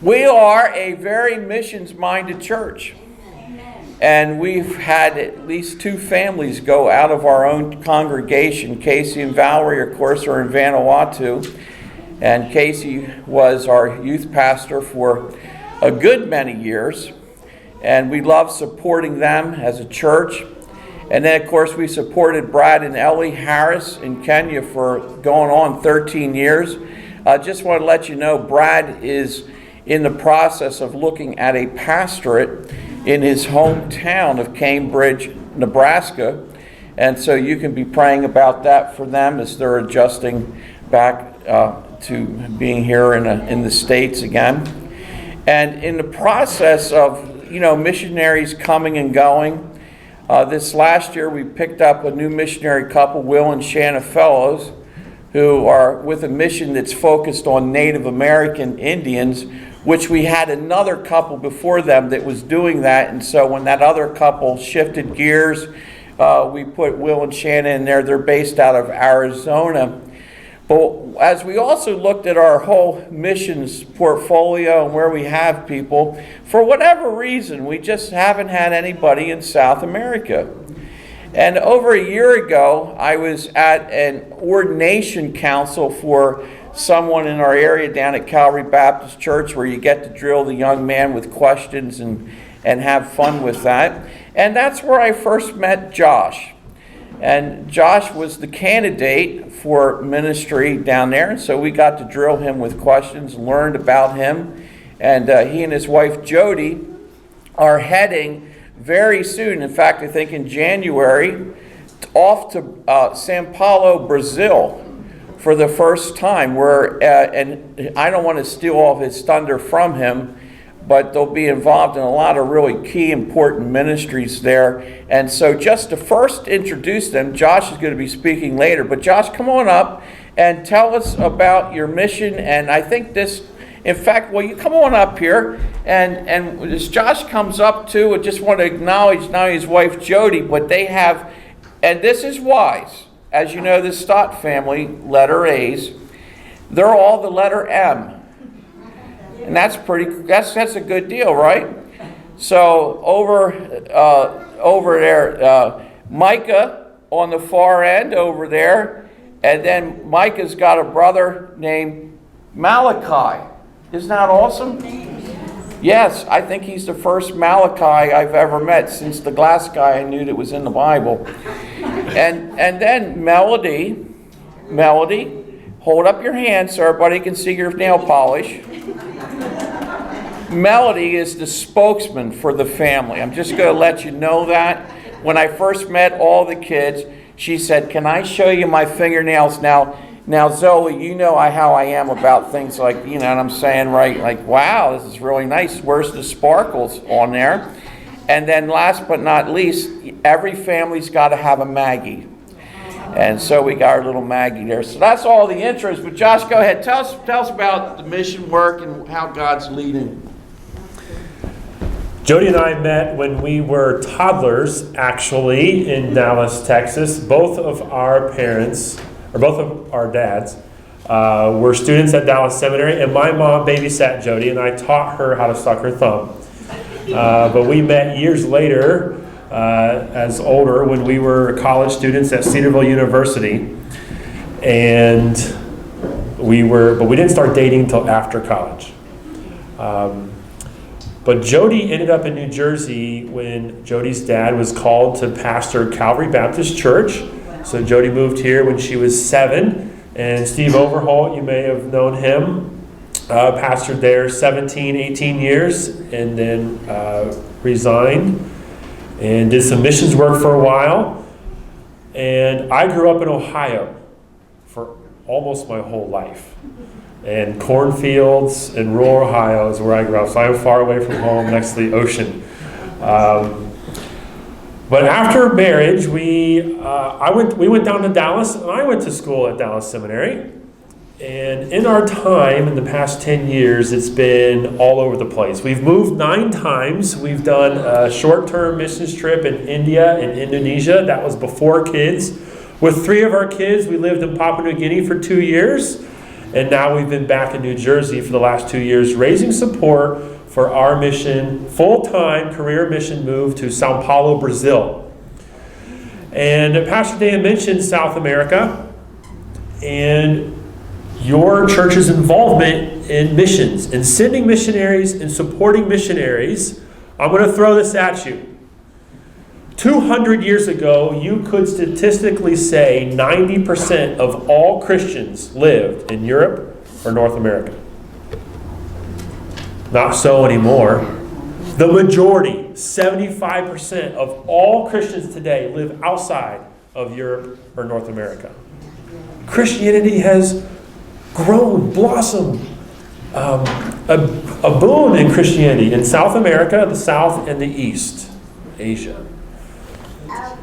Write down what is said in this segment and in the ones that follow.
We are a very missions-minded church. And we've had at least 2 families go out of our own congregation. Casey and Valerie, of course, are in Vanuatu. And Casey was our youth pastor for a good many years. And we love supporting them as a church. And then, of course, we supported Brad and Ellie Harris in Kenya for going on 13 years. I just want to let you know, Brad is in the process of looking at a pastorate in his hometown of Cambridge, Nebraska. And so you can be praying about that for them as they're adjusting back to being here in the States again. And in the process of, missionaries coming and going, this last year we picked up a new missionary couple, Will and Shanna Fellows, who are with a mission that's focused on Native American Indians, which we had another couple before them that was doing that. And so when that other couple shifted gears, we put Will and Shanna in there. They're based out of Arizona. But as we also looked at our whole missions portfolio and where we have people, for whatever reason, we just haven't had anybody in South America. And over a year ago, I was at an ordination council for someone in our area down at Calvary Baptist Church, where you get to drill the young man with questions and have fun with that. And that's where I first met Josh. And Josh was the candidate for ministry down there, and so we got to drill him with questions, learned about him. And he and his wife Jody are heading very soon, in fact I think in January, off to Sao Paulo, Brazil for the first time. And I don't want to steal all of his thunder from him, but they'll be involved in a lot of really key important ministries there. And so just to first introduce them, Josh is going to be speaking later. But Josh, come on up and tell us about your mission. And I think in fact, you come on up here. And as Josh comes up too, I just want to acknowledge not only his wife Jody, but they have, and this is wise, as you know, the Stott family, letter A's, they're all the letter M. And that's a good deal, right? So over there, Micah on the far end over there, and then Micah's got a brother named Malachi. Isn't that awesome? Yes, I think he's the first Malachi I've ever met since the glass guy I knew that was in the Bible. And then Melody, hold up your hand so everybody can see your nail polish. Melody is the spokesman for the family. I'm just going to let you know that. When I first met all the kids, she said, "Can I show you my fingernails now?" Now, Zoe, you know how I am about things like, what I'm saying, right? Like, wow, this is really nice. Where's the sparkles on there? And then last but not least, every family's got to have a Maggie. And so we got our little Maggie there. So that's all the intros. But Josh, go ahead. Tell us about the mission work and how God's leading. Jody and I met when we were toddlers, actually, in Dallas, Texas. Both of our dads, were students at Dallas Seminary, and my mom babysat Jody, and I taught her how to suck her thumb. But we met years later, as older, when we were college students at Cedarville University, and we didn't start dating until after college. But Jody ended up in New Jersey when Jody's dad was called to pastor Calvary Baptist Church. So Jody moved here when she was 7, and Steve Overholt, you may have known him, pastored there 17, 18 years, and then resigned and did some missions work for a while. And I grew up in Ohio for almost my whole life. And cornfields in rural Ohio is where I grew up. So I'm far away from home, next to the ocean. But after marriage, we went down to Dallas, and I went to school at Dallas Seminary. And in our time, in the past 10 years, it's been all over the place. We've moved 9 times. We've done a short-term missions trip in India and Indonesia. That was before kids. With 3 of our kids, we lived in Papua New Guinea for 2 years. And now we've been back in New Jersey for the last 2 years, raising support for our mission, full-time career mission move to Sao Paulo, Brazil. And Pastor Dan mentioned South America and your church's involvement in missions, in sending missionaries and supporting missionaries. I'm going to throw this at you. 200 years ago, you could statistically say 90% of all Christians lived in Europe or North America. Not so anymore. The majority, 75% of all Christians today live outside of Europe or North America. Christianity has grown, blossomed, a boom in Christianity in South America, the South, and the East, Asia.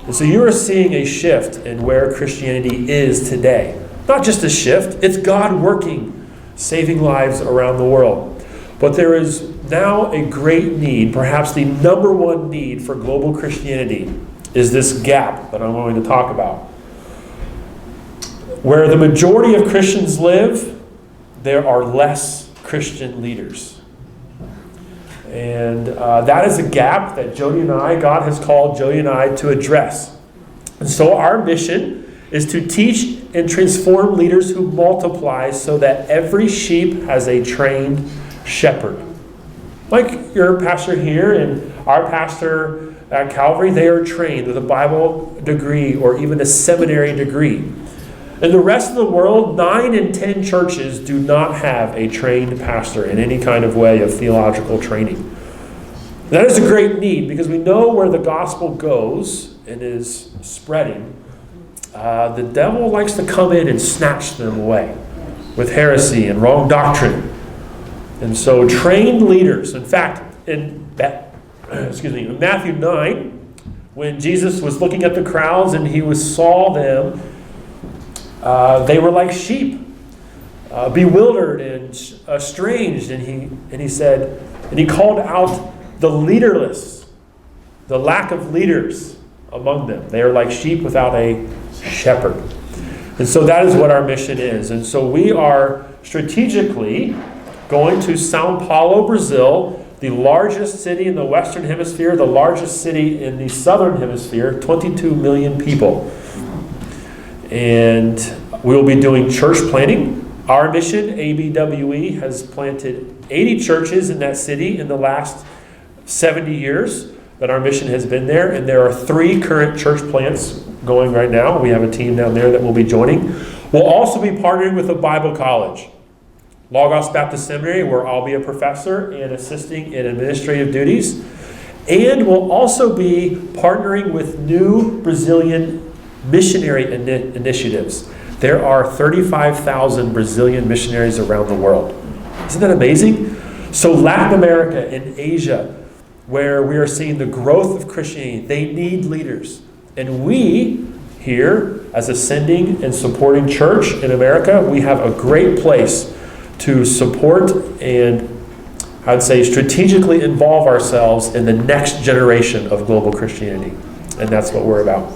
And so you are seeing a shift in where Christianity is today. Not just a shift, it's God working, saving lives around the world. But there is now a great need, perhaps the number one need for global Christianity, is this gap that I'm going to talk about. Where the majority of Christians live, there are less Christian leaders. And that is a gap that God has called Jody and I to address. And so our mission is to teach and transform leaders who multiply so that every sheep has a trained shepherd. Like your pastor here and our pastor at Calvary, they are trained with a Bible degree or even a seminary degree. In the rest of the world, 9 in 10 churches do not have a trained pastor in any kind of way of theological training. That is a great need because we know where the gospel goes and is spreading. The devil likes to come in and snatch them away with heresy and wrong doctrine. And so trained leaders, in fact, in Matthew 9, when Jesus was looking at the crowds and he saw them, they were like sheep, bewildered and estranged. And he said, and he called out the leaderless, the lack of leaders among them. They are like sheep without a shepherd. And so that is what our mission is. And so we are strategically going to Sao Paulo, Brazil, the largest city in the Western Hemisphere, the largest city in the Southern Hemisphere, 22 million people. And we will be doing church planting. Our mission, ABWE, has planted 80 churches in that city in the last 70 years that our mission has been there. And there are 3 current church plants going right now. We have a team down there that will be joining. We'll also be partnering with a Bible college, Logos Baptist Seminary, where I'll be a professor and assisting in administrative duties. And we'll also be partnering with new Brazilian missionary initiatives. There are 35,000 Brazilian missionaries around the world. Isn't that amazing? So Latin America and Asia, where we are seeing the growth of Christianity, they need leaders. And we here, as a sending and supporting church in America, we have a great place to support and, I'd say, strategically involve ourselves in the next generation of global Christianity. And that's what we're about.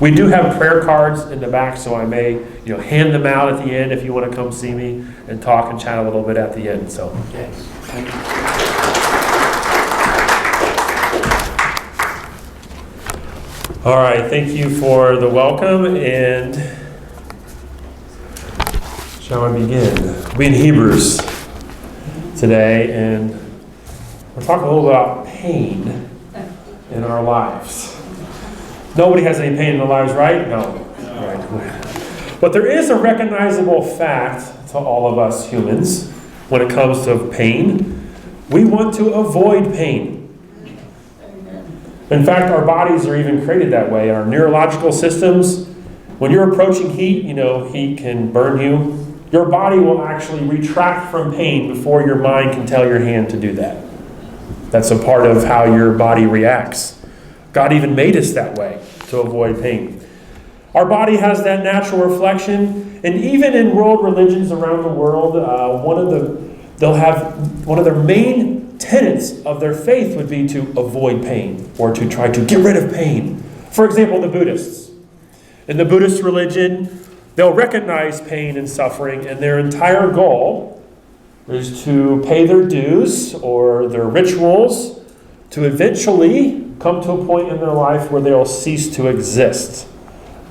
We do have prayer cards in the back, so I may hand them out at the end if you want to come see me and talk and chat a little bit at the end. So, okay. Thank you. All right, thank you for the welcome, and shall I begin? We'll be in Hebrews today, and we'll talk a little about pain in our lives. Nobody has any pain in their lives, right? No. Right. But there is a recognizable fact to all of us humans when it comes to pain. We want to avoid pain. In fact, our bodies are even created that way. Our neurological systems, when you're approaching heat, heat can burn you. Your body will actually retract from pain before your mind can tell your hand to do that. That's a part of how your body reacts. God even made us that way to avoid pain. Our body has that natural reflection, and even in world religions around the world, one of their main tenets of their faith would be to avoid pain or to try to get rid of pain. For example, the Buddhists. In the Buddhist religion, They'll recognize pain and suffering, and their entire goal is to pay their dues or their rituals to eventually come to a point in their life where they'll cease to exist.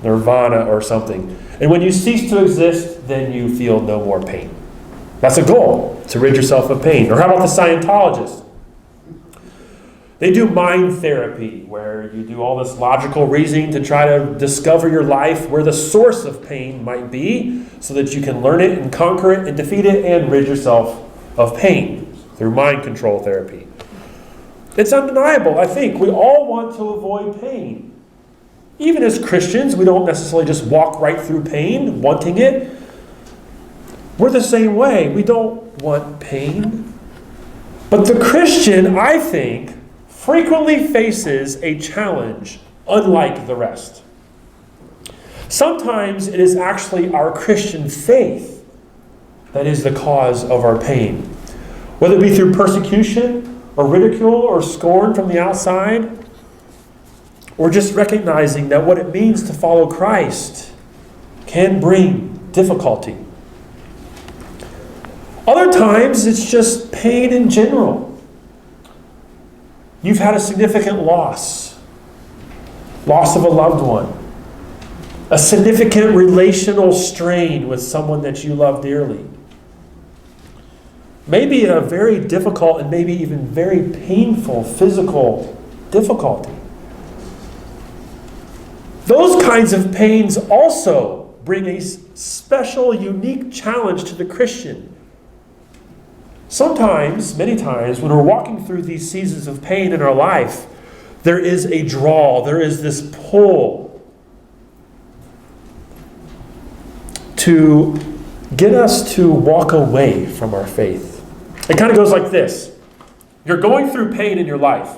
Nirvana or something. And when you cease to exist, then you feel no more pain. That's a goal, to rid yourself of pain. Or how about the Scientologists? They do mind therapy, where you do all this logical reasoning to try to discover your life, where the source of pain might be, so that you can learn it and conquer it and defeat it and rid yourself of pain through mind control therapy. It's undeniable, I think. We all want to avoid pain. Even as Christians, we don't necessarily just walk right through pain, wanting it. We're the same way. We don't want pain. But the Christian, I think, frequently faces a challenge unlike the rest. Sometimes it is actually our Christian faith that is the cause of our pain. Whether it be through persecution or ridicule or scorn from the outside, or just recognizing that what it means to follow Christ can bring difficulty. Other times it's just pain in general. You've had a significant loss of a loved one, a significant relational strain with someone that you love dearly. Maybe a very difficult and maybe even very painful physical difficulty. Those kinds of pains also bring a special, unique challenge to the Christian. Sometimes, many times, when we're walking through these seasons of pain in our life, there is a draw, there is this pull to get us to walk away from our faith. It kind of goes like this. You're going through pain in your life.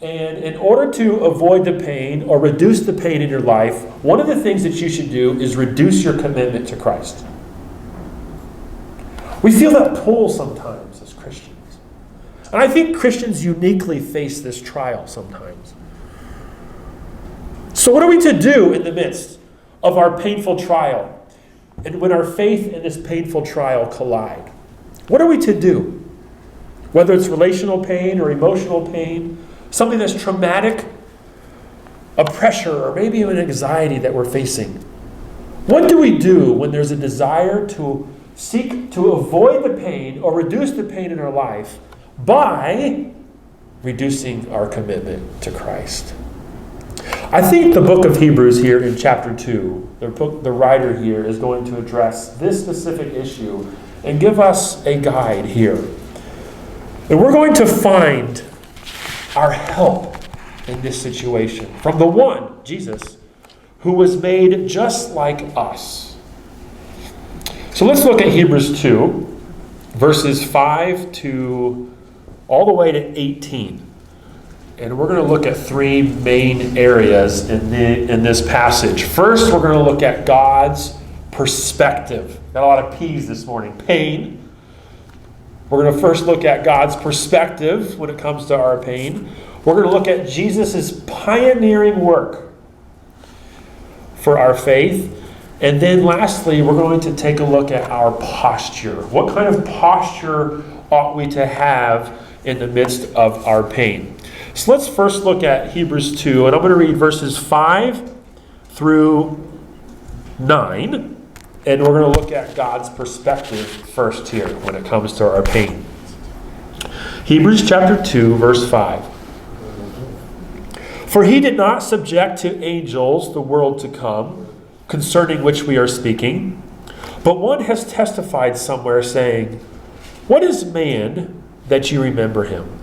And in order to avoid the pain or reduce the pain in your life, one of the things that you should do is reduce your commitment to Christ. We feel that pull sometimes as Christians. And I think Christians uniquely face this trial sometimes. So what are we to do in the midst of our painful trial? And when our faith and this painful trial collide? What are we to do? Whether it's relational pain or emotional pain, something that's traumatic, a pressure, or maybe even anxiety that we're facing. What do we do when there's a desire to seek to avoid the pain or reduce the pain in our life by reducing our commitment to Christ? I think the book of Hebrews here in chapter 2, the writer here is going to address this specific issue and give us a guide here. And we're going to find our help in this situation from the one, Jesus, who was made just like us. So let's look at Hebrews 2, verses 5 to all the way to 18. And we're going to look at three main areas in this passage. First, we're going to look at God's perspective. Got a lot of P's this morning. Pain. We're going to first look at God's perspective when it comes to our pain. We're going to look at Jesus' pioneering work for our faith. And then lastly, we're going to take a look at our posture. What kind of posture ought we to have in the midst of our pain? So let's first look at Hebrews 2, and I'm going to read verses 5 through 9, and we're going to look at God's perspective first here when it comes to our pain. Hebrews chapter 2, verse 5. For he did not subject to angels the world to come, concerning which we are speaking, but one has testified somewhere, saying, what is man that you remember him?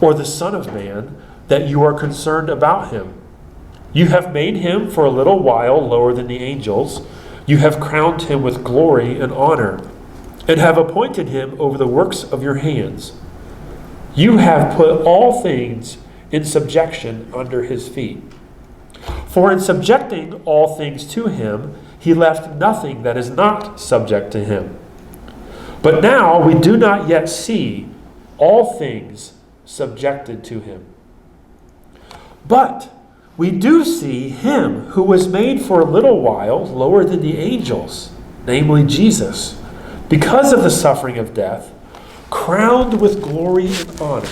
Or the Son of Man, that you are concerned about him? You have made him for a little while lower than the angels. You have crowned him with glory and honor, and have appointed him over the works of your hands. You have put all things in subjection under his feet. For in subjecting all things to him, he left nothing that is not subject to him. But now we do not yet see all things subjected to him. But we do see him who was made for a little while lower than the angels, namely Jesus, because of the suffering of death, crowned with glory and honor,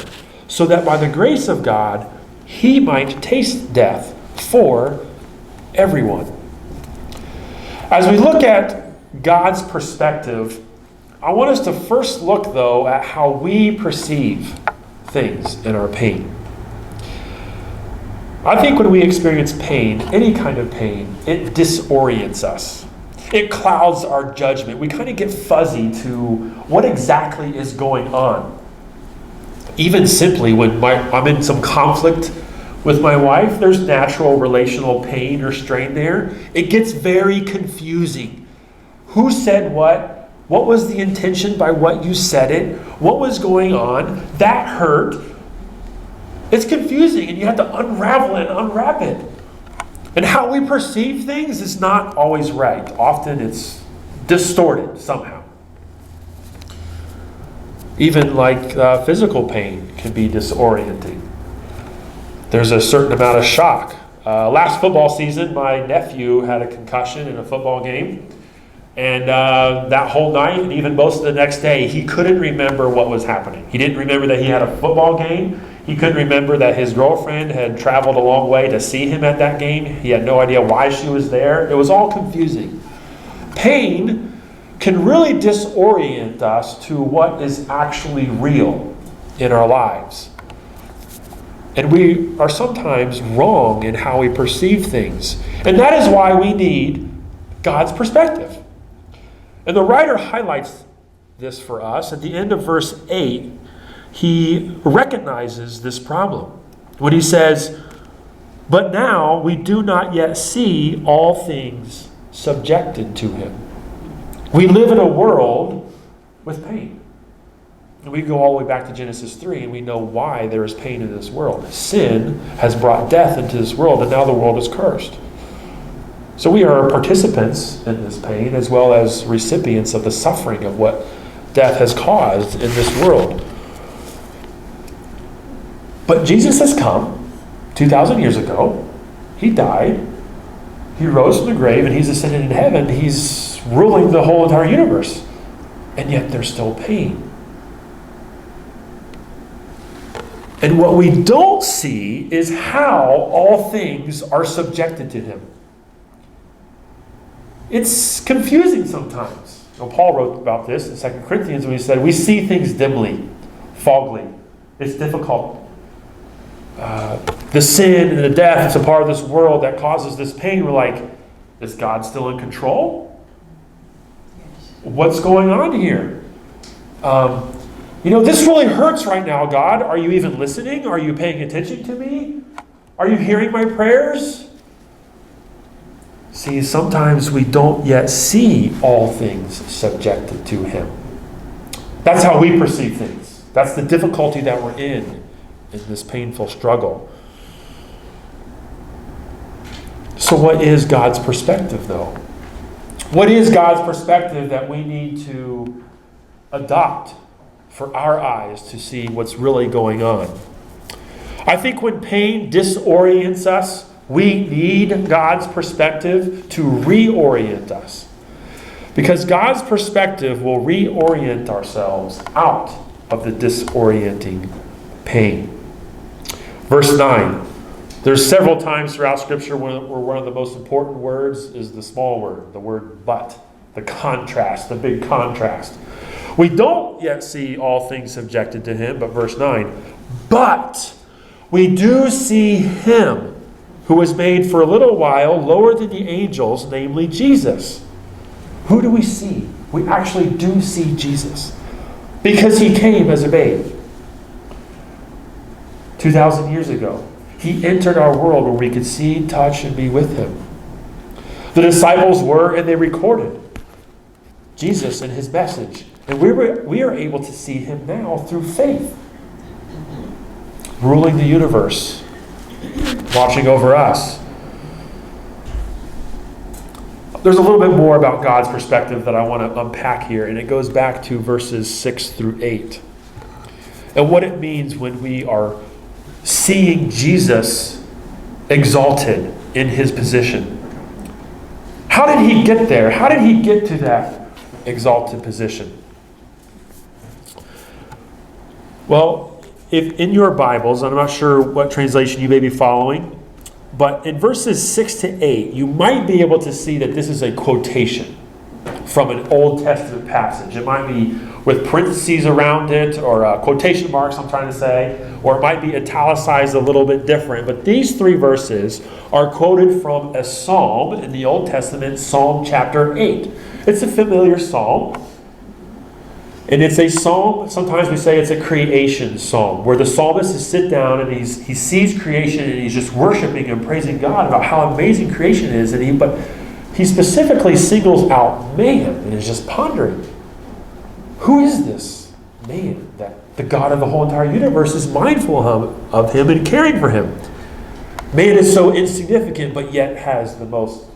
so that by the grace of God he might taste death for everyone. As we look at God's perspective, I want us to first look, though, at how we perceive things in our pain. I think when we experience pain, any kind of pain, it disorients us. It clouds our judgment. We kind of get fuzzy to what exactly is going on. Even simply when I'm in some conflict with my wife, there's natural relational pain or strain there. It gets very confusing. Who said what? What was the intention by what you said it? What was going on? That hurt. It's confusing, and you have to unravel it and unwrap it. And how we perceive things is not always right. Often it's distorted somehow. Even like physical pain can be disorienting. There's a certain amount of shock. Last football season, my nephew had a concussion in a football game. And that whole night, and even most of the next day, he couldn't remember what was happening. He didn't remember that he had a football game. He couldn't remember that his girlfriend had traveled a long way to see him at that game. He had no idea why she was there. It was all confusing. Pain can really disorient us to what is actually real in our lives. And we are sometimes wrong in how we perceive things. And that is why we need God's perspective. And the writer highlights this for us. At the end of verse 8, he recognizes this problem when he says, "But now we do not yet see all things subjected to him." We live in a world with pain. And we go all the way back to Genesis 3, and we know why there is pain in this world. Sin has brought death into this world, and now the world is cursed. So we are participants in this pain, as well as recipients of the suffering of what death has caused in this world. But Jesus has come 2,000 years ago. He died. He rose from the grave, and he's ascended in heaven. He's ruling the whole entire universe. And yet there's still pain. And what we don't see is how all things are subjected to him. It's confusing sometimes. Paul wrote about this in 2 Corinthians when he said, we see things dimly, foggily. It's difficult. The sin and the death, it's a part of this world that causes this pain. We're like, is God still in control? What's going on here? This really hurts right now, God. Are you even listening? Are you paying attention to me? Are you hearing my prayers? See, sometimes we don't yet see all things subjected to him. That's how we perceive things. That's the difficulty that we're in this painful struggle. So what is God's perspective, though? What is God's perspective that we need to adopt for our eyes to see what's really going on? I think when pain disorients us, we need God's perspective to reorient us. Because God's perspective will reorient ourselves out of the disorienting pain. Verse 9. There's several times throughout Scripture where one of the most important words is the small word, the word but, the contrast, the big contrast. We don't yet see all things subjected to him, but verse 9. But we do see him who was made for a little while lower than the angels, namely Jesus. Who do we see? We actually do see Jesus. Because he came as a babe. 2,000 years ago. He entered our world where we could see, touch, and be with him. The disciples were, and they recorded Jesus and his message. And we are able to see him now through faith. Ruling the universe. Watching over us. There's a little bit more about God's perspective that I want to unpack here, and it goes back to verses 6 through 8. And what it means when we are seeing Jesus exalted in his position. How did he get there? How did he get to that exalted position? Well, if in your Bibles, I'm not sure what translation you may be following, but in verses 6 to 8, you might be able to see that this is a quotation from an Old Testament passage. It might be with parentheses around it, or quotation marks, I'm trying to say, or it might be italicized a little bit different. But these three verses are quoted from a psalm in the Old Testament, Psalm chapter 8. It's a familiar psalm. And it's a psalm, sometimes we say it's a creation psalm, where the psalmist is sit down and he sees creation and he's just worshiping and praising God about how amazing creation is. But he specifically singles out man and is just pondering, who is this man that the God of the whole entire universe is mindful of him and caring for him? Man is so insignificant, but yet has the most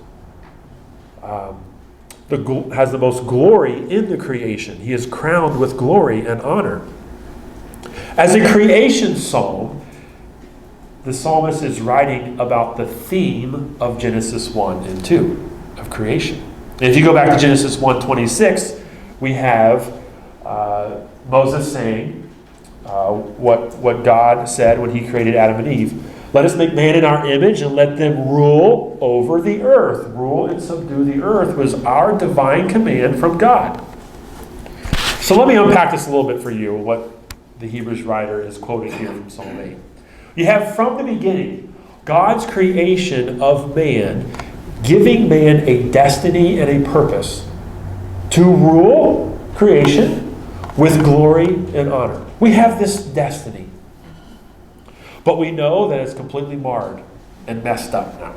glory in the creation. He is crowned with glory and honor. As a creation psalm, the psalmist is writing about the theme of Genesis 1 and 2 of creation. And if you go back to Genesis 1:26, we have Moses saying what God said when he created Adam and Eve. Let us make man in our image and let them rule over the earth. Rule and subdue the earth was our divine command from God. So let me unpack this a little bit for you, what the Hebrews writer is quoting here from Psalm 8. You have from the beginning God's creation of man, giving man a destiny and a purpose to rule creation with glory and honor. We have this destiny. But we know that it's completely marred and messed up now.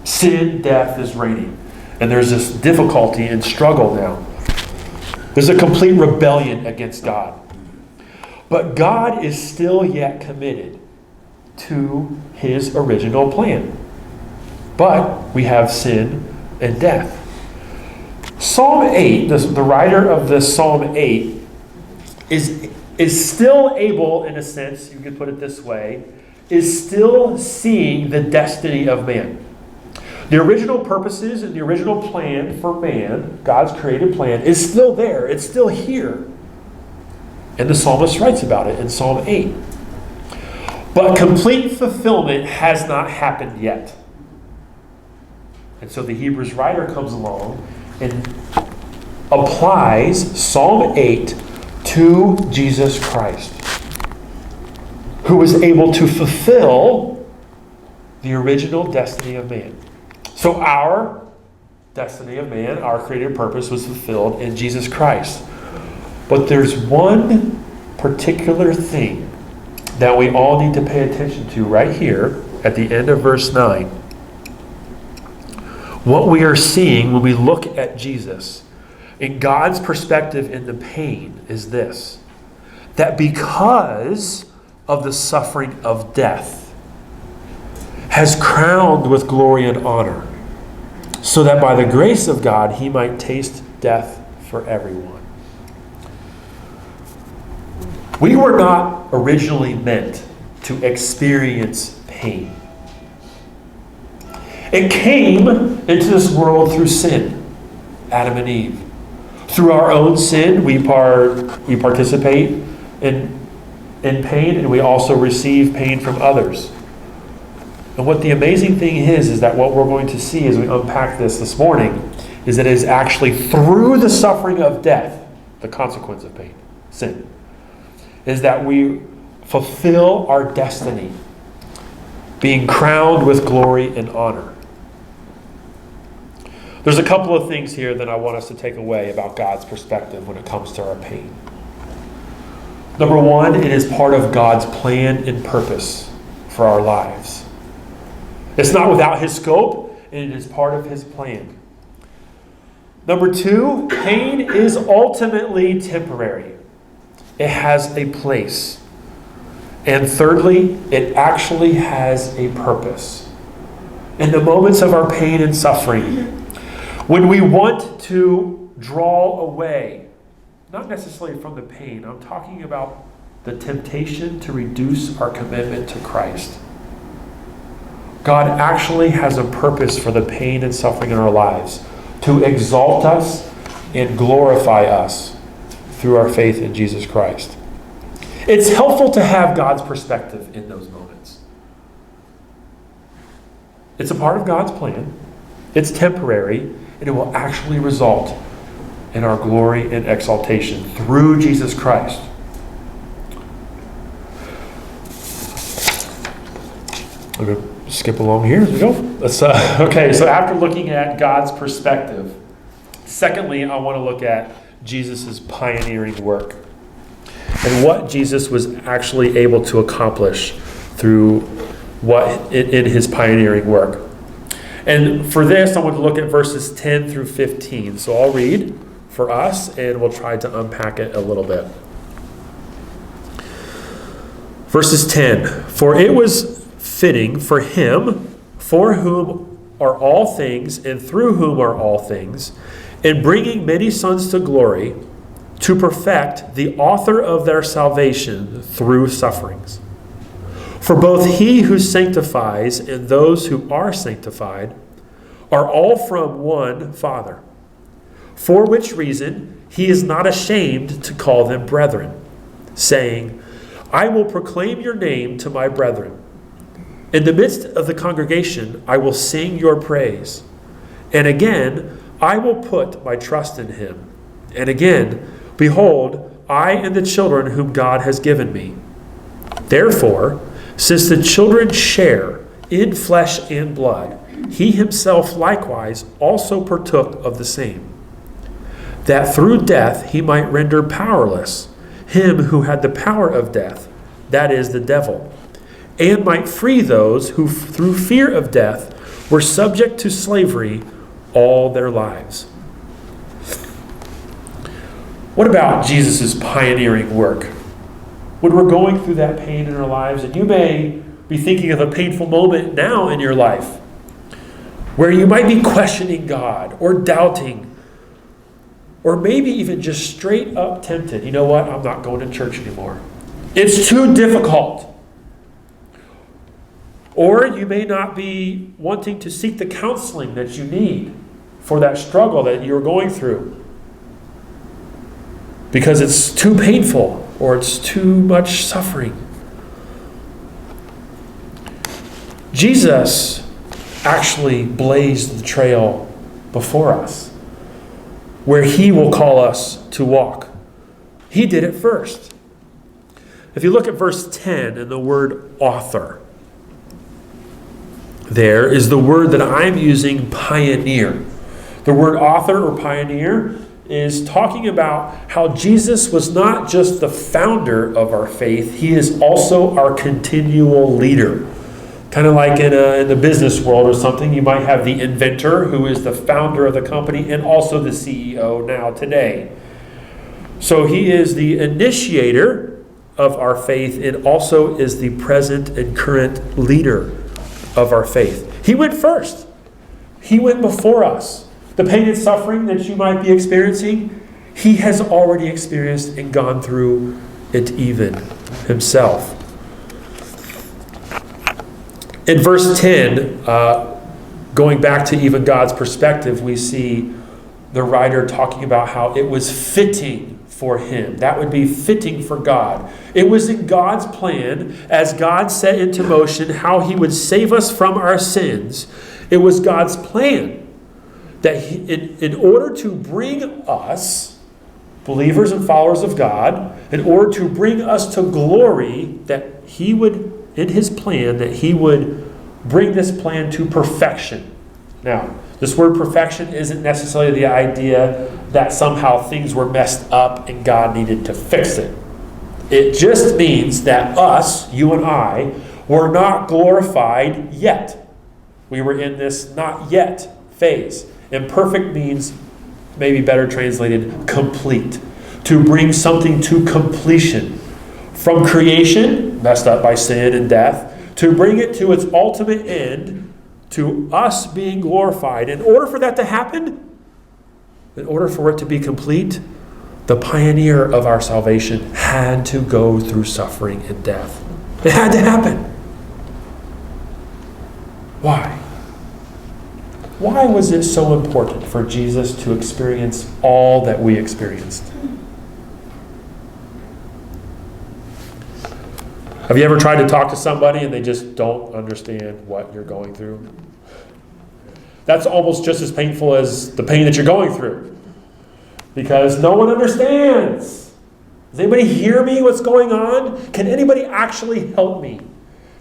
Sin, death is reigning. And there's this difficulty and struggle now. There's a complete rebellion against God. But God is still yet committed to his original plan. But we have sin and death. Psalm 8, the writer of this Psalm 8, is still able, in a sense, you could put it this way, is still seeing the destiny of man. The original purposes and the original plan for man, God's created plan, is still there. It's still here. And the psalmist writes about it in Psalm 8. But complete fulfillment has not happened yet. And so the Hebrews writer comes along and applies Psalm 8 to Jesus Christ, who was able to fulfill the original destiny of man. So our destiny of man, our created purpose, was fulfilled in Jesus Christ. But there's one particular thing that we all need to pay attention to right here at the end of verse 9. What we are seeing when we look at Jesus in God's perspective in the pain is this: that because of the suffering of death, has crowned with glory and honor, so that by the grace of God he might taste death for everyone. We were not originally meant to experience pain. It came into this world through sin, Adam and Eve. Through our own sin, we participate in pain, and we also receive pain from others. And what the amazing thing is that what we're going to see as we unpack this morning is that it is actually through the suffering of death, the consequence of pain, sin, is that we fulfill our destiny, being crowned with glory and honor. There's a couple of things here that I want us to take away about God's perspective when it comes to our pain. Number one, it is part of God's plan and purpose for our lives. It's not without his scope, and it is part of his plan. Number two, pain is ultimately temporary. It has a place. And thirdly, it actually has a purpose. In the moments of our pain and suffering, when we want to draw away, not necessarily from the pain, I'm talking about the temptation to reduce our commitment to Christ. God actually has a purpose for the pain and suffering in our lives, to exalt us and glorify us through our faith in Jesus Christ. It's helpful to have God's perspective in those moments. It's a part of God's plan. It's temporary, and it will actually result in our glory and exaltation through Jesus Christ. I'm going to skip along here as we go. Okay, so after looking at God's perspective, secondly, I want to look at Jesus' pioneering work and what Jesus was actually able to accomplish through in his pioneering work. And for this, I want to look at verses 10 through 15. So I'll read for us, and we'll try to unpack it a little bit. Verses 10, "For it was fitting for him, for whom are all things, and through whom are all things, in bringing many sons to glory, to perfect the author of their salvation through sufferings. For both he who sanctifies and those who are sanctified are all from one Father. For which reason he is not ashamed to call them brethren, saying, I will proclaim your name to my brethren. In the midst of the congregation I will sing your praise. And again I will put my trust in him. And again, behold, I and the children whom God has given me. Therefore, since the children share in flesh and blood, he himself likewise also partook of the same, that through death he might render powerless him who had the power of death, that is, the devil, and might free those who through fear of death were subject to slavery all their lives. What about Jesus' pioneering work? When we're going through that pain in our lives, and you may be thinking of a painful moment now in your life where you might be questioning God or doubting, or maybe even just straight up tempted. You know what? I'm not going to church anymore. It's too difficult. Or you may not be wanting to seek the counseling that you need for that struggle that you're going through because it's too painful or it's too much suffering. Jesus actually blazed the trail before us where he will call us to walk. He did it first. If you look at verse 10 and the word author, there is the word that I'm using, pioneer. The word author or pioneer is talking about how Jesus was not just the founder of our faith, he is also our continual leader. Kind of like in the business world or something, you might have the inventor who is the founder of the company and also the CEO now today. So he is the initiator of our faith and also is the present and current leader of our faith. He went first. He went before us. The pain and suffering that you might be experiencing, he has already experienced and gone through it even himself. In verse 10, going back to even God's perspective, we see the writer talking about how it was fitting for him. That would be fitting for God. It was in God's plan, as God set into motion how he would save us from our sins. It was God's plan that in order to bring us, believers and followers of God, in order to bring us to glory, that he would, in his plan, that he would bring this plan to perfection. Now, this word perfection isn't necessarily the idea that somehow things were messed up and God needed to fix it. It just means that us, you and I, were not glorified yet. We were in this not yet phase. Imperfect means, maybe better translated, complete. To bring something to completion. From creation, messed up by sin and death, to bring it to its ultimate end, to us being glorified. In order for that to happen, in order for it to be complete, the pioneer of our salvation had to go through suffering and death. It had to happen. Why? Why was it so important for Jesus to experience all that we experienced? Have you ever tried to talk to somebody and they just don't understand what you're going through? That's almost just as painful as the pain that you're going through. Because no one understands. Does anybody hear me? What's going on? Can anybody actually help me?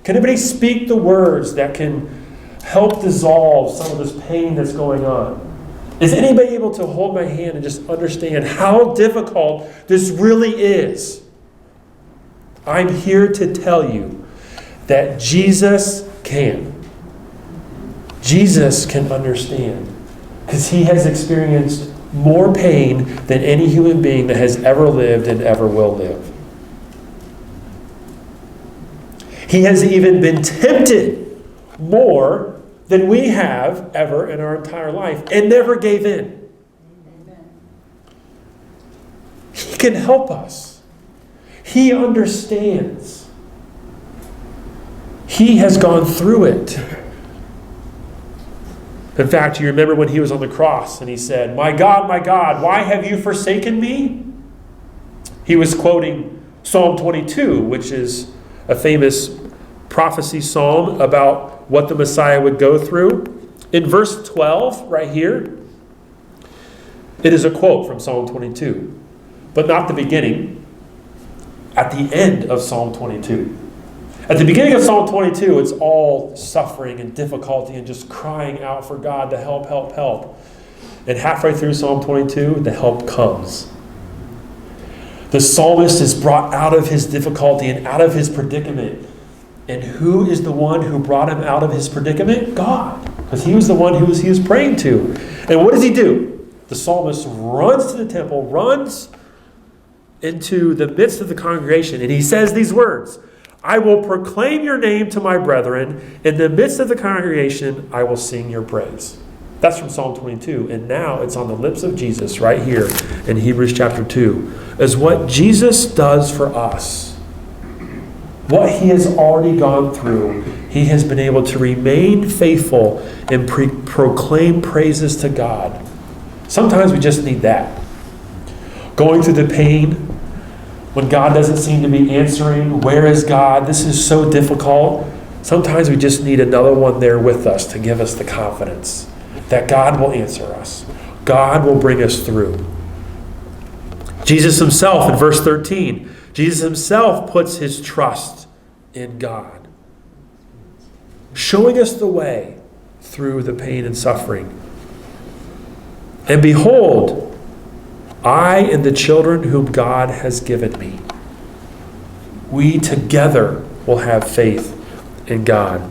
Can anybody speak the words that can help dissolve some of this pain that's going on? Is anybody able to hold my hand and just understand how difficult this really is? I'm here to tell you that Jesus can. Jesus can understand, because he has experienced more pain than any human being that has ever lived and ever will live. He has even been tempted more than we have ever in our entire life and never gave in. He can help us. He understands. He has gone through it. In fact, you remember when he was on the cross and he said, my God, why have you forsaken me?" He was quoting Psalm 22, which is a famous prophecy psalm about what the Messiah would go through. In verse 12, right here, it is a quote from Psalm 22, but not the beginning. At the end of Psalm 22. At the beginning of Psalm 22, it's all suffering and difficulty and just crying out for God to help, help, help. And halfway through Psalm 22, the help comes. The psalmist is brought out of his difficulty and out of his predicament. And who is the one who brought him out of his predicament? God. Because he was the one he was praying to. And what does he do? The psalmist runs to the temple, runs into the midst of the congregation, and he says these words, "I will proclaim your name to my brethren. In the midst of the congregation, I will sing your praise." That's from Psalm 22. And now it's on the lips of Jesus right here in Hebrews chapter 2. As what Jesus does for us. What he has already gone through, he has been able to remain faithful and proclaim praises to God. Sometimes we just need that. Going through the pain, when God doesn't seem to be answering, where is God? This is so difficult. Sometimes we just need another one there with us to give us the confidence that God will answer us. God will bring us through. Jesus himself, in verse 13, Jesus himself puts his trust in God, showing us the way through the pain and suffering. And behold, I and the children whom God has given me, we together will have faith in God.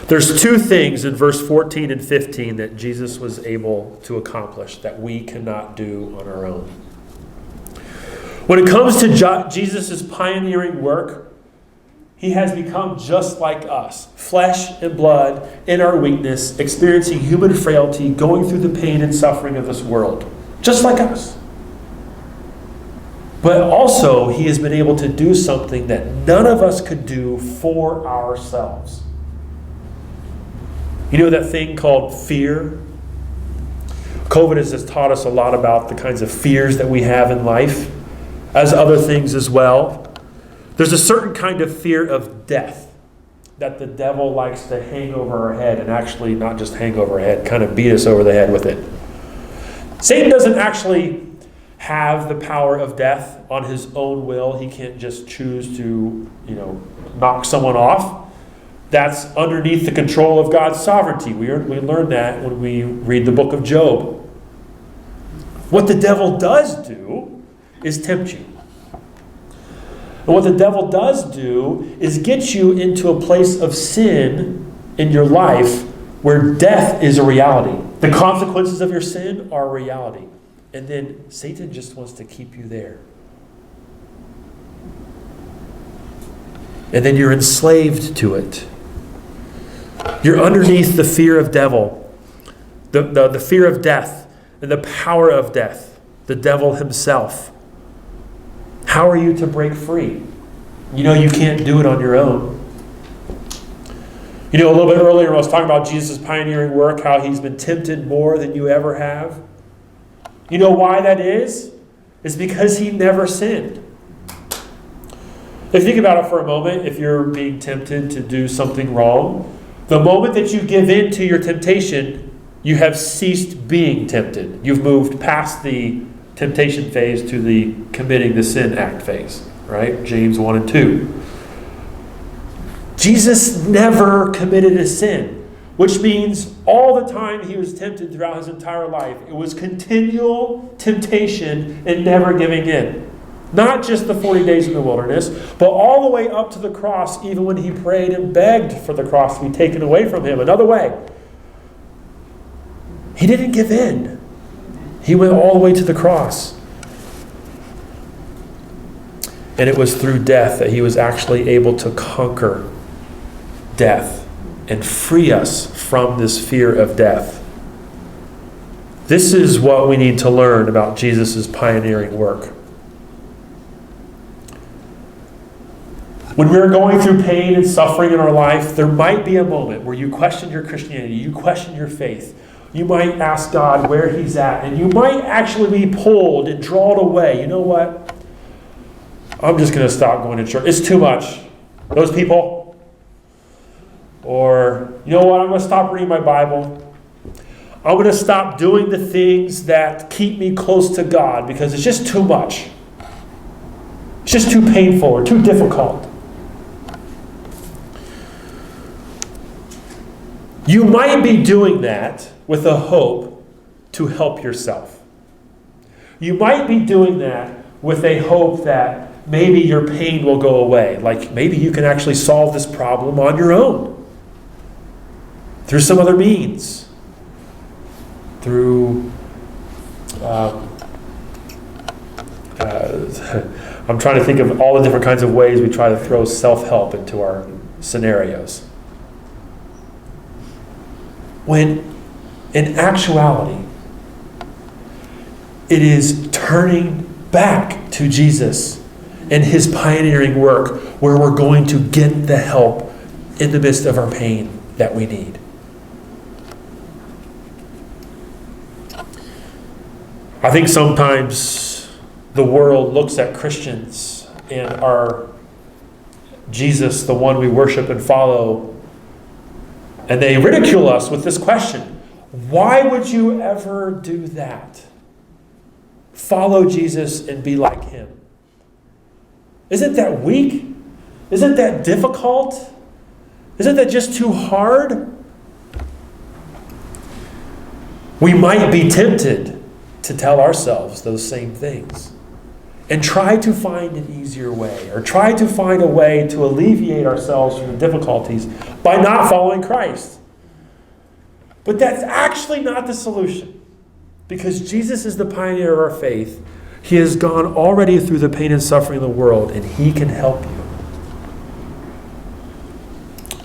There's two things in verse 14 and 15 that Jesus was able to accomplish that we cannot do on our own. When it comes to Jesus' pioneering work, he has become just like us, flesh and blood, in our weakness, experiencing human frailty, going through the pain and suffering of this world, just like us. But also, he has been able to do something that none of us could do for ourselves. You know that thing called fear? COVID has just taught us a lot about the kinds of fears that we have in life, as other things as well. There's a certain kind of fear of death that the devil likes to hang over our head, and actually not just hang over our head, kind of beat us over the head with it. Satan doesn't actually have the power of death on his own will. He can't just choose to, knock someone off. That's underneath the control of God's sovereignty. We learn that when we read the book of Job. What the devil does do is tempt you. And what the devil does do is get you into a place of sin in your life where death is a reality. The consequences of your sin are a reality. And then Satan just wants to keep you there. And then you're enslaved to it. You're underneath the fear of devil, the fear of death, and the power of death, the devil himself. How are you to break free? You can't do it on your own. You know, a little bit earlier when I was talking about Jesus' pioneering work, how he's been tempted more than you ever have. You know why that is? It's because he never sinned. If you think about it for a moment, if you're being tempted to do something wrong, the moment that you give in to your temptation, you have ceased being tempted. You've moved past the temptation phase to the committing the sin act phase, right? James 1 and 2. Jesus never committed a sin, which means all the time he was tempted throughout his entire life, it was continual temptation and never giving in. Not just the 40 days in the wilderness, but all the way up to the cross, even when he prayed and begged for the cross to be taken away from him. Another way. He didn't give in. He went all the way to the cross. And it was through death that he was actually able to conquer death and free us from this fear of death. This is what we need to learn about Jesus' pioneering work. When we're going through pain and suffering in our life, there might be a moment where you question your Christianity, you question your faith. You might ask God where he's at, and you might actually be pulled and drawn away. You know what? I'm just going to stop going to church. It's too much. Those people. Or, you know what? I'm going to stop reading my Bible. I'm going to stop doing the things that keep me close to God because it's just too much. It's just too painful or too difficult. You might be doing that with a hope to help yourself. You might be doing that with a hope that maybe your pain will go away. Like maybe you can actually solve this problem on your own. Through some other means. Through... I'm trying to think of all the different kinds of ways we try to throw self-help into our scenarios. When in actuality, it is turning back to Jesus and his pioneering work where we're going to get the help in the midst of our pain that we need. I think sometimes the world looks at Christians and our Jesus, the one we worship and follow, and they ridicule us with this question. Why would you ever do that? Follow Jesus and be like him. Isn't that weak? Isn't that difficult? Isn't that just too hard? We might be tempted to tell ourselves those same things and try to find an easier way or try to find a way to alleviate ourselves from the difficulties by not following Christ. But that's actually not the solution, because Jesus is the pioneer of our faith. He has gone already through the pain and suffering of the world, and he can help you.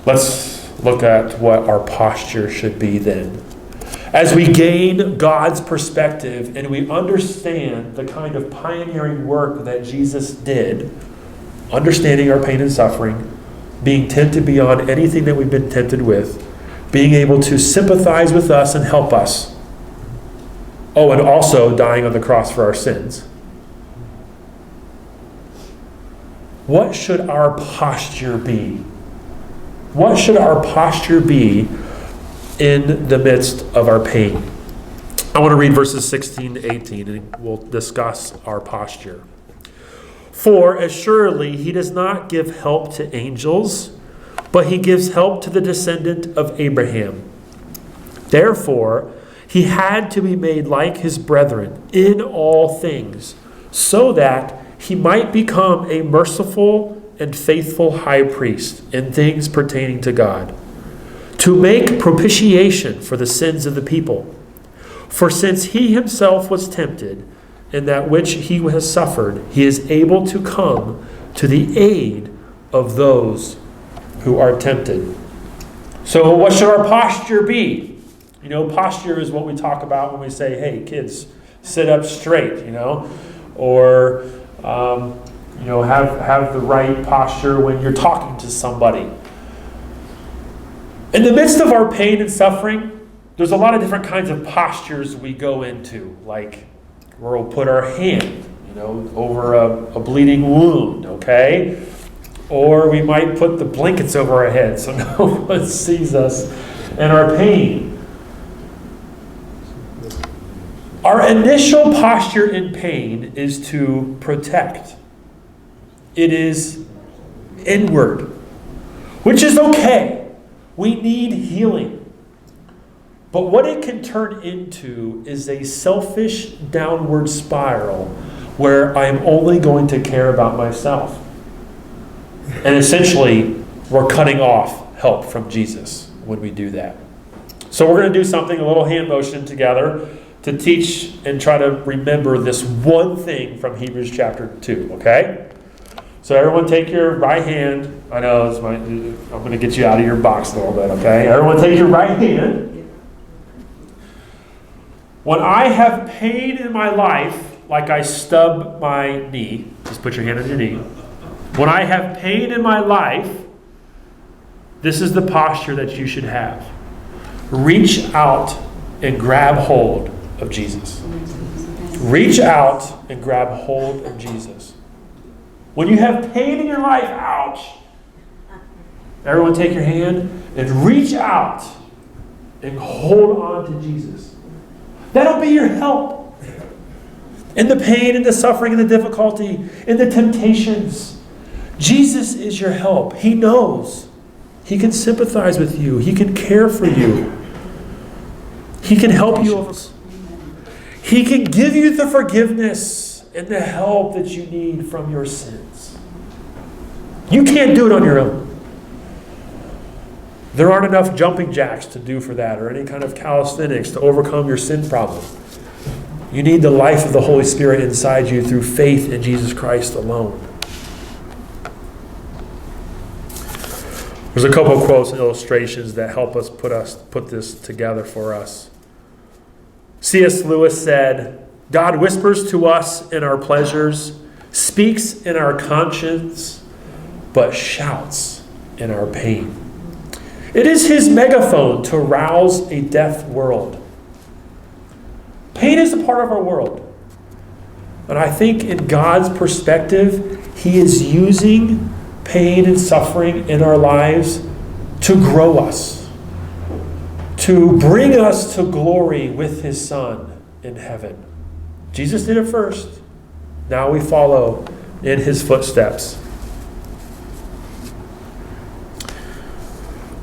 Let's look at what our posture should be then. As we gain God's perspective and we understand the kind of pioneering work that Jesus did, understanding our pain and suffering, being tempted beyond anything that we've been tempted with, being able to sympathize with us and help us. Oh, and also dying on the cross for our sins. What should our posture be? What should our posture be in the midst of our pain? I want to read verses 16 to 18 and we'll discuss our posture. For assuredly he does not give help to angels, but he gives help to the descendant of Abraham. Therefore, he had to be made like his brethren in all things, so that he might become a merciful and faithful high priest in things pertaining to God, to make propitiation for the sins of the people. For since he himself was tempted in that which he has suffered, he is able to come to the aid of those who are tempted. So what should our posture be? You know, posture is what we talk about when we say, hey, kids, sit up straight, or, have the right posture when you're talking to somebody. In the midst of our pain and suffering, there's a lot of different kinds of postures we go into, like where we'll put our hand, over a bleeding wound, okay? Or we might put the blankets over our head so no one sees us in our pain. Our initial posture in pain is to protect. It is inward, which is okay. We need healing. But what it can turn into is a selfish downward spiral where I'm only going to care about myself. And essentially, we're cutting off help from Jesus when we do that. So we're going to do something, a little hand motion together, to teach and try to remember this one thing from Hebrews chapter 2, okay? So everyone take your right hand. I know I'm going to get you out of your box a little bit, okay? Everyone take your right hand. When I have pain in my life, like I stub my knee, just put your hand on your knee. When I have pain in my life, this is the posture that you should have. Reach out and grab hold of Jesus. Reach out and grab hold of Jesus. When you have pain in your life, ouch! Everyone take your hand and reach out and hold on to Jesus. That'll be your help. In the pain and the suffering and the difficulty and the temptations, Jesus is your help. He knows. He can sympathize with you. He can care for you. He can help you. He can give you the forgiveness and the help that you need from your sins. You can't do it on your own. There aren't enough jumping jacks to do for that, or any kind of calisthenics to overcome your sin problem. You need the life of the Holy Spirit inside you through faith in Jesus Christ alone. There's a couple of quotes and illustrations that help us put this together for us. C.S. Lewis said, "God whispers to us in our pleasures, speaks in our conscience, but shouts in our pain. It is his megaphone to rouse a deaf world." Pain is a part of our world. And I think in God's perspective, he is using pain and suffering in our lives to grow us, to bring us to glory with his Son in heaven. Jesus did it first. Now we follow in his footsteps.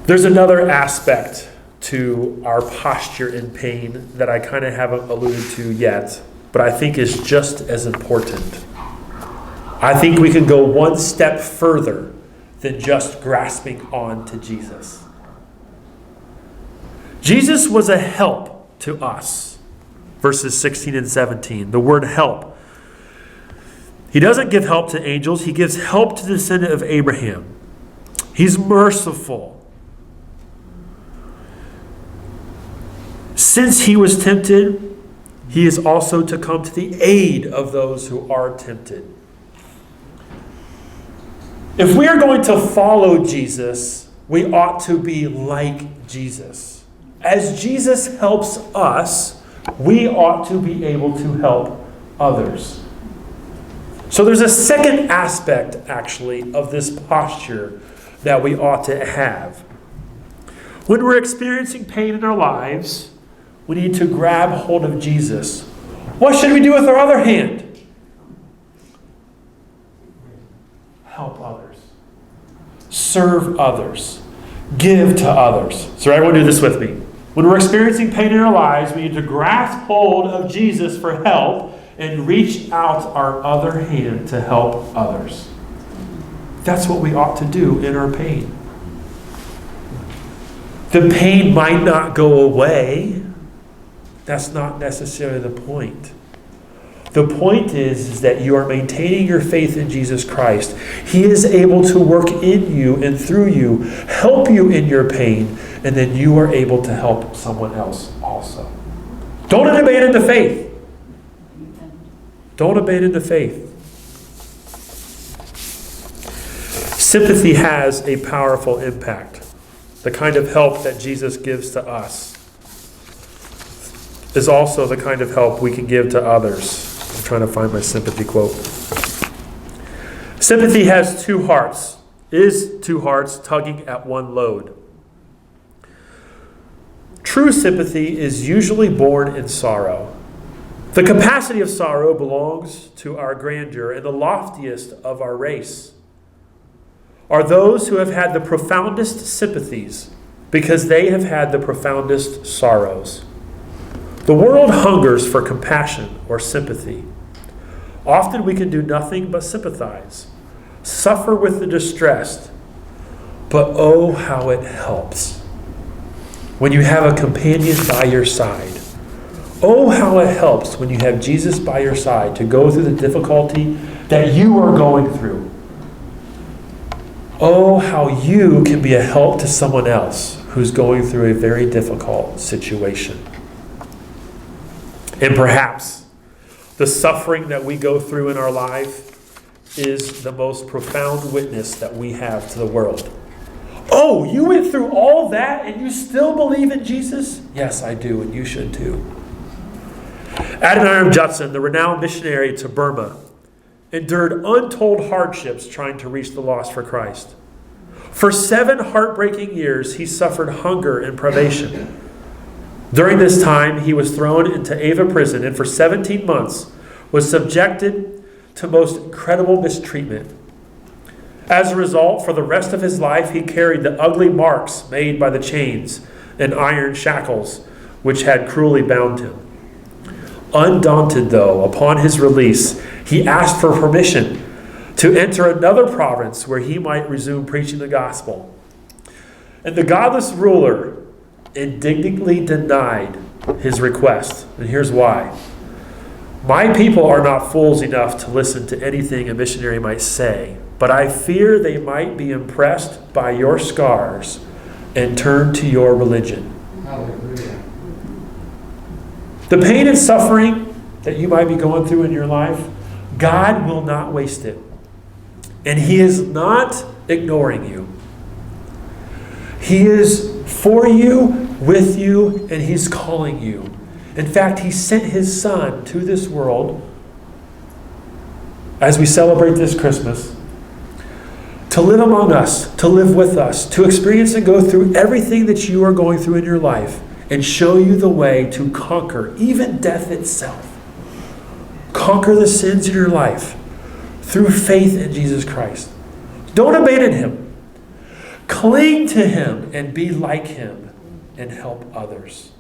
There's another aspect to our posture in pain that I kind of haven't alluded to yet, but I think is just as important. I think we can go one step further than just grasping on to Jesus. Jesus was a help to us. Verses 16 and 17. The word help. He doesn't give help to angels. He gives help to the descendant of Abraham. He's merciful. Since he was tempted, he is also to come to the aid of those who are tempted. If we are going to follow Jesus, we ought to be like Jesus. As Jesus helps us, we ought to be able to help others. So there's a second aspect, actually, of this posture that we ought to have. When we're experiencing pain in our lives, we need to grab hold of Jesus. What should we do with our other hand? Help others. Serve others. Give to others. So everyone do this with me. When we're experiencing pain in our lives, we need to grasp hold of Jesus for help and reach out our other hand to help others. That's what we ought to do in our pain. The pain might not go away. That's not necessarily the point. The point is that you are maintaining your faith in Jesus Christ. He is able to work in you and through you, help you in your pain, and then you are able to help someone else also. Don't abandon the faith. Don't abandon the faith. Sympathy has a powerful impact. the kind of help that Jesus gives to us, is also the kind of help we can give to others. I'm trying to find my sympathy quote. Sympathy has two hearts, is two hearts tugging at one load. True sympathy is usually born in sorrow. The capacity of sorrow belongs to our grandeur, and the loftiest of our race are those who have had the profoundest sympathies because they have had the profoundest sorrows. The world hungers for compassion or sympathy. Often we can do nothing but sympathize, suffer with the distressed, but oh, how it helps when you have a companion by your side. Oh, how it helps when you have Jesus by your side to go through the difficulty that you are going through. Oh, how you can be a help to someone else who's going through a very difficult situation. And perhaps the suffering that we go through in our life is the most profound witness that we have to the world. Oh, you went through all that and you still believe in Jesus? Yes, I do, and you should too. Adoniram Judson, the renowned missionary to Burma, endured untold hardships trying to reach the lost for Christ. For 7 heartbreaking years, he suffered hunger and privation. During this time, he was thrown into Ava prison and for 17 months was subjected to most incredible mistreatment. As a result, for the rest of his life, he carried the ugly marks made by the chains and iron shackles which had cruelly bound him. Undaunted, though, upon his release, he asked for permission to enter another province where he might resume preaching the gospel. And the godless ruler indignantly denied his request. And here's why. My people are not fools enough to listen to anything a missionary might say, but I fear they might be impressed by your scars and turn to your religion. Hallelujah. The pain and suffering that you might be going through in your life, God will not waste it. And He is not ignoring you. He is for you, with you, and He's calling you. In fact, He sent His Son to this world as we celebrate this Christmas to live among us, to live with us, to experience and go through everything that you are going through in your life and show you the way to conquer even death itself. Conquer the sins in your life through faith in Jesus Christ. Don't abandon Him. Cling to Him and be like Him and help others.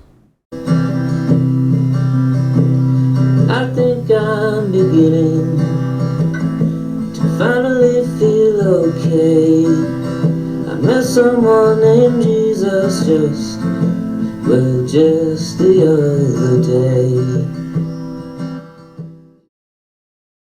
I think I'm beginning to finally feel okay. I met someone named Jesus just the other day.